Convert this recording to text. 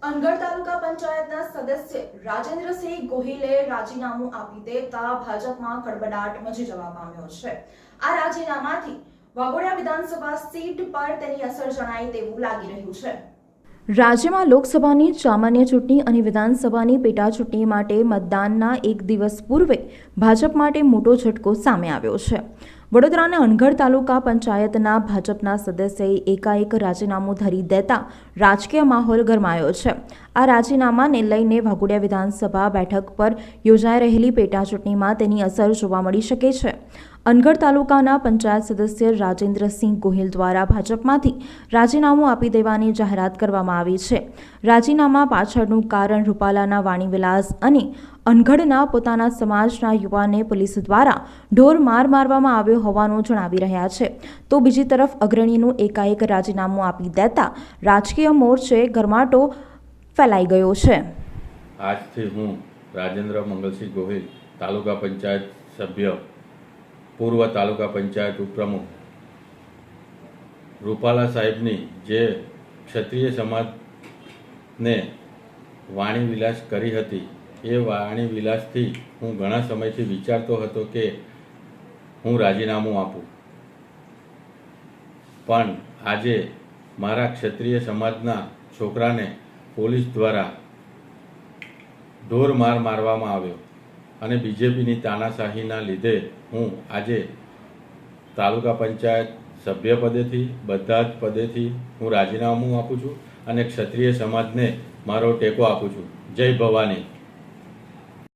અનગઢ તાલુકા પંચાયતના સદસ્ય રાજેન્દ્રસિંહ ગોહિલે રાજીનામું આપી દેતા ભાજપમાં ખળબળાટ મચી જવા પામ્યો છે। આ રાજીનામાથી વાઘોડિયા વિધાનસભા સીટ પર તેની અસર જણાય તેવું લાગી રહ્યું છે। રાજ્યમાં લોકસભાની સામાન્ય ચૂંટણી અને વિધાનસભાની પેટા ચૂંટણી માટે મતદાનના એક દિવસ પૂર્વે ભાજપ માટે મોટો ઝટકો સામે આવ્યો છે। વડોદરાના અનગઢ તાલુકા પંચાયતના ભાજપના સદસ્યએ એકાએક રાજીનામું ધરી દેતા રાજકીય માહોલ ગરમાયો છે। આ રાજીનામાને લઈને વાઘોડિયા વિધાનસભા બેઠક પર યોજાઈ રહેલી પેટા ચૂંટણીમાં તેની અસર જોવા મળી શકે છે। અનગઢ તાલુકાના પંચાયત સદસ્ય રાજેન્દ્રસિંહ ગોહિલ દ્વારા ભાજપમાંથી રાજીનામું આપી દેવાની જાહેરાત કરવામાં આવી છે। રાજીનામા પાછળનું કારણ રૂપાલાના વાણીવિલાસ અને અનગઢના પોતાના સમાજના યુવાને પોલીસ દ્વારા ઢોર માર મારવામાં આવ્યો હોવાનું જણાવી રહ્યા છે। તો બીજી તરફ અગ્રણીનું એકાએક રાજીનામું આપી દેતા રાજકીય મોરચે ગરમાટો ફેલાઈ ગયો છે। આજથી હું રાજેન્દ્ર મંગલસિંહ ગોહિલ, તાલુકા પંચાયત સભ્ય, પૂર્વ તાલુકા પંચાયત ઉપપ્રમુખ, રૂપાલા સાહેબની જે ક્ષત્રિય સમાજને વાણી વિલાસ કરી હતી, એ વાણી વિલાસથી હું ઘણા સમયથી વિચારતો હતો કે હું રાજીનામું આપું, પણ આજે મારા ક્ષત્રિય સમાજના છોકરાને પોલીસ દ્વારા ઢોર માર મારવામાં આવ્યો અને બીજેપીની તાનાશાહીના લીધે હું આજે તાલુકા પંચાયત સભ્ય પદેથી બધા જ પદેથી હું રાજીનામું આપું છું અને ક્ષત્રિય સમાજને મારો ટેકો આપું છું। જય ભવાની।